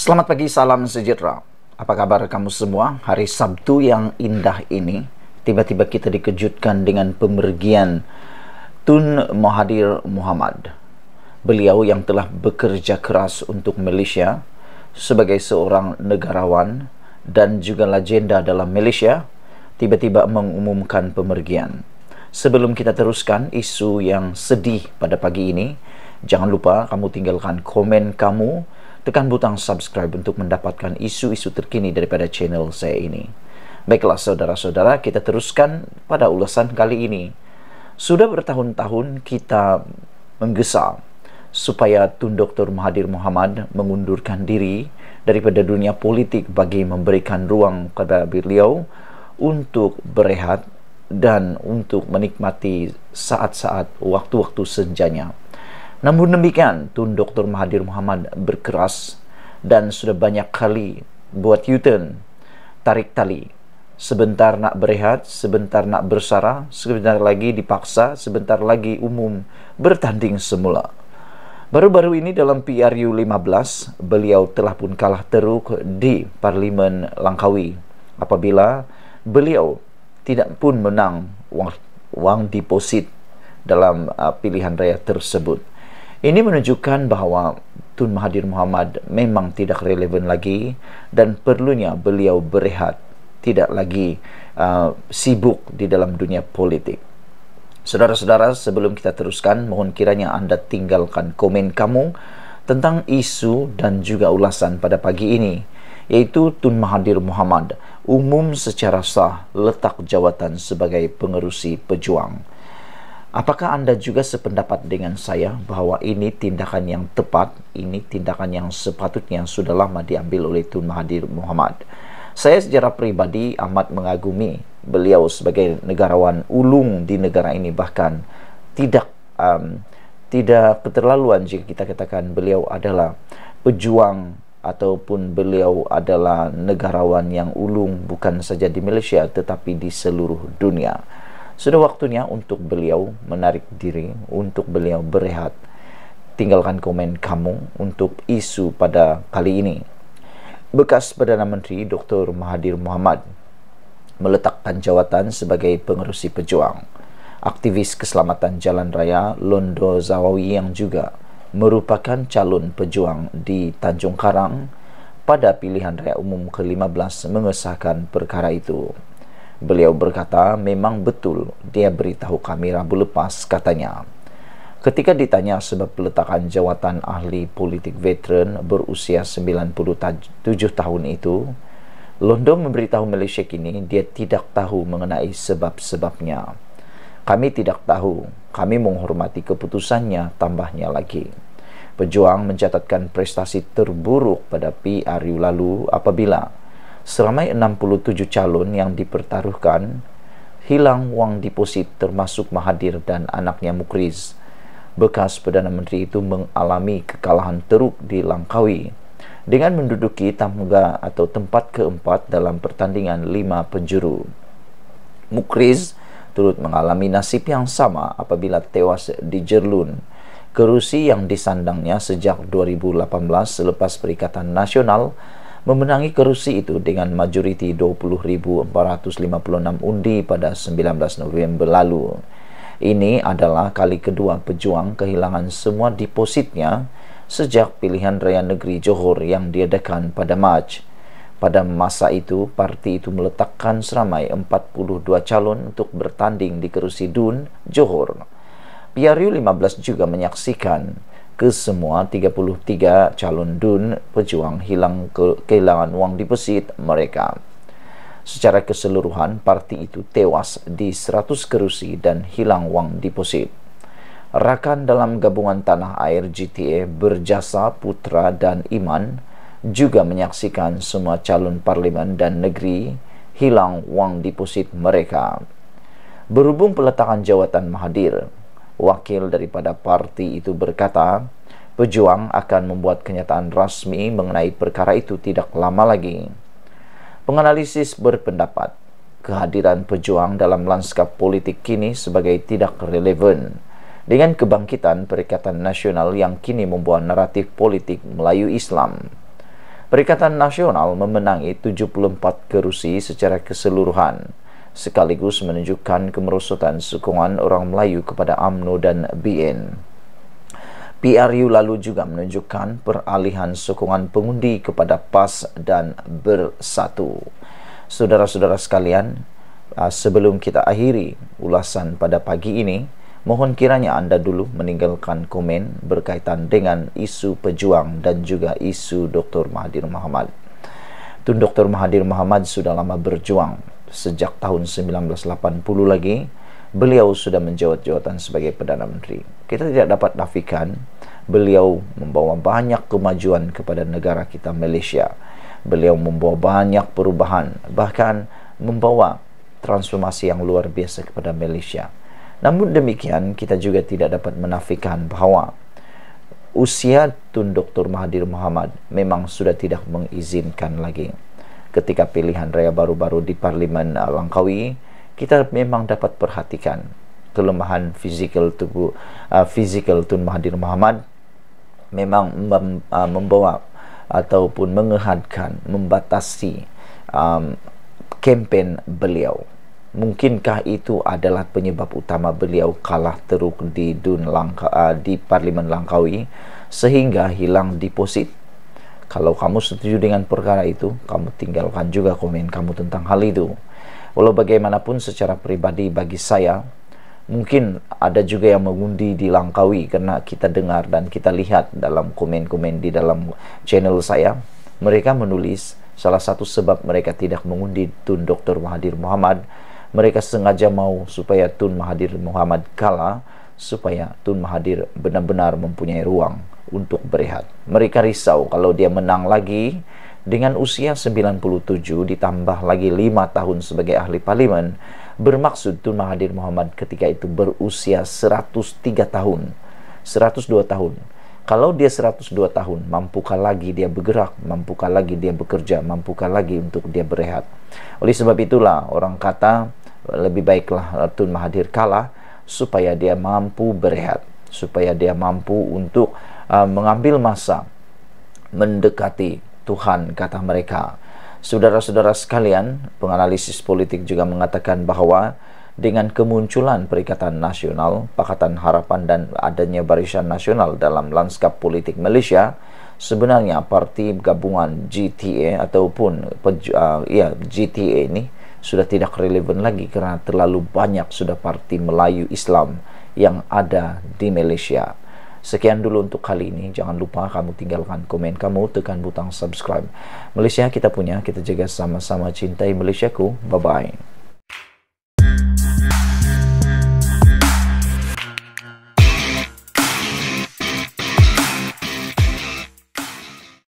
Selamat pagi, salam sejahtera. Apa kabar kamu semua? Hari Sabtu yang indah ini, tiba-tiba kita dikejutkan dengan pemergian Tun Mahathir Mohamad. Beliau yang telah bekerja keras untuk Malaysia sebagai seorang negarawan dan juga legenda dalam Malaysia, tiba-tiba mengumumkan pemergian. Sebelum kita teruskan isu yang sedih pada pagi ini, jangan lupa kamu tinggalkan komen kamu, tekan butang subscribe untuk mendapatkan isu-isu terkini daripada channel saya ini. Baiklah saudara-saudara, kita teruskan pada ulasan kali ini. Sudah bertahun-tahun kita menggesa supaya Tun Dr. Mahathir Mohamad mengundurkan diri daripada dunia politik bagi memberikan ruang kepada beliau untuk berehat dan untuk menikmati saat-saat waktu-waktu senjanya. Namun demikian, Tun Dr. Mahathir Mohamad berkeras dan sudah banyak kali buat U-turn, tarik tali. Sebentar nak berehat, sebentar nak bersara, sebentar lagi dipaksa, sebentar lagi umum bertanding semula. Baru-baru ini dalam PRU 15, beliau telah pun kalah teruk di Parlimen Langkawi apabila beliau tidak pun menang wang deposit dalam pilihan raya tersebut. Ini menunjukkan bahawa Tun Mahathir Mohamad memang tidak relevan lagi dan perlunya beliau berehat, tidak lagi sibuk di dalam dunia politik. Saudara-saudara, sebelum kita teruskan, mohon kiranya Anda tinggalkan komen kamu tentang isu dan juga ulasan pada pagi ini, yaitu Tun Mahathir Mohamad umum secara sah letak jawatan sebagai pengerusi pejuang. Apakah Anda juga sependapat dengan saya bahawa ini tindakan yang tepat, ini tindakan yang sepatutnya sudah lama diambil oleh Tun Mahathir Mohamad? Saya secara pribadi amat mengagumi beliau sebagai negarawan ulung di negara ini, bahkan tidak keterlaluan jika kita katakan beliau adalah pejuang ataupun beliau adalah negarawan yang ulung bukan saja di Malaysia tetapi di seluruh dunia. Sudah waktunya untuk beliau menarik diri, untuk beliau berehat. Tinggalkan komen kamu untuk isu pada kali ini. Bekas Perdana Menteri Dr. Mahathir Mohamad meletakkan jawatan sebagai pengerusi pejuang. Aktivis keselamatan jalan raya Londo Zawawi yang juga merupakan calon pejuang di Tanjung Karang pada pilihan raya umum ke-15 mengesahkan perkara itu. Beliau berkata, memang betul dia beritahu kami Rabu lepas, katanya. Ketika ditanya sebab peletakan jawatan ahli politik veteran berusia 97 tahun itu, Londo memberitahu Malaysia kini dia tidak tahu mengenai sebab-sebabnya. Kami tidak tahu, kami menghormati keputusannya, tambahnya lagi. Pejuang mencatatkan prestasi terburuk pada PRU lalu apabila seramai 67 calon yang dipertaruhkan hilang wang deposit termasuk Mahathir dan anaknya Mukriz. Bekas Perdana Menteri itu mengalami kekalahan teruk di Langkawi dengan menduduki tangga atau tempat keempat dalam pertandingan 5 penjuru. Mukriz turut mengalami nasib yang sama apabila tewas di Jerlun, kerusi yang disandangnya sejak 2018 selepas Perikatan Nasional memenangi kerusi itu dengan majoriti 20,456 undi pada 19 November lalu. Ini adalah kali kedua pejuang kehilangan semua depositnya sejak pilihan raya negeri Johor yang diadakan pada Mac. Pada masa itu, parti itu meletakkan seramai 42 calon untuk bertanding di kerusi Dun, Johor. PRU 15 juga menyaksikan kesemua 33 calon Dun pejuang kehilangan wang deposit mereka. Secara keseluruhan, parti itu tewas di 100 kerusi dan hilang wang deposit. Rakan dalam gabungan Tanah Air GTA Berjasa Putra dan Iman juga menyaksikan semua calon parlimen dan negeri hilang wang deposit mereka. Berhubung peletakan jawatan Mahathir, wakil daripada parti itu berkata, pejuang akan membuat kenyataan rasmi mengenai perkara itu tidak lama lagi. Penganalisis berpendapat, kehadiran pejuang dalam lanskap politik kini sebagai tidak relevan dengan kebangkitan Perikatan Nasional yang kini membawa naratif politik Melayu Islam. Perikatan Nasional memenangi 74 kerusi secara keseluruhan, sekaligus menunjukkan kemerosotan sokongan orang Melayu kepada UMNO dan BN. PRU lalu juga menunjukkan peralihan sokongan pengundi kepada PAS dan Bersatu. Saudara-saudara sekalian, sebelum kita akhiri ulasan pada pagi ini, mohon kiranya Anda dulu meninggalkan komen berkaitan dengan isu pejuang dan juga isu Dr. Mahathir Mohamad. Tun Dr. Mahathir Mohamad sudah lama berjuang. Sejak tahun 1980 lagi, beliau sudah menjawat jawatan sebagai Perdana Menteri. Kita tidak dapat nafikan, beliau membawa banyak kemajuan kepada negara kita Malaysia. Beliau membawa banyak perubahan, bahkan membawa transformasi yang luar biasa kepada Malaysia. Namun demikian, kita juga tidak dapat menafikan bahawa usia Tun Dr. Mahathir Mohamad memang sudah tidak mengizinkan lagi. Ketika pilihan raya baru-baru di Parlimen Langkawi, kita memang dapat perhatikan kelemahan fizikal Tun Mahathir Mohamad memang membawa ataupun mengehadkan, membatasi kempen beliau. Mungkinkah itu adalah penyebab utama beliau kalah teruk di Parlimen Langkawi sehingga hilang deposit? Kalau kamu setuju dengan perkara itu, kamu tinggalkan juga komen kamu tentang hal itu. Walau bagaimanapun secara pribadi bagi saya, mungkin ada juga yang mengundi di Langkawi, karena kita dengar dan kita lihat dalam komen-komen di dalam channel saya, mereka menulis salah satu sebab mereka tidak mengundi Tun Dr. Mahathir Mohamad, mereka sengaja mau supaya Tun Mahathir Mohamad kalah, supaya Tun Mahathir benar-benar mempunyai ruang untuk berehat. Mereka risau kalau dia menang lagi dengan usia 97 ditambah lagi 5 tahun sebagai ahli parlimen, bermaksud Tun Mahathir Mohamad ketika itu berusia 103 tahun, 102 tahun. Kalau dia 102 tahun, mampukah lagi dia bergerak, mampukah lagi dia bekerja, mampukah lagi untuk dia berehat? Oleh sebab itulah orang kata lebih baiklah Tun Mahathir kalah supaya dia mampu berehat, supaya dia mampu untuk mengambil masa mendekati Tuhan, kata mereka. Saudara-saudara sekalian, penganalisis politik juga mengatakan bahawa dengan kemunculan Perikatan Nasional, Pakatan Harapan dan adanya Barisan Nasional dalam lanskap politik Malaysia, sebenarnya parti gabungan GTA ataupun GTA ini sudah tidak relevan lagi karena terlalu banyak sudah parti Melayu Islam yang ada di Malaysia. Sekian dulu untuk kali ini. Jangan lupa kamu tinggalkan komen kamu, tekan butang subscribe. Malaysia kita punya, kita jaga sama-sama, cintai Malaysiaku. Bye-bye.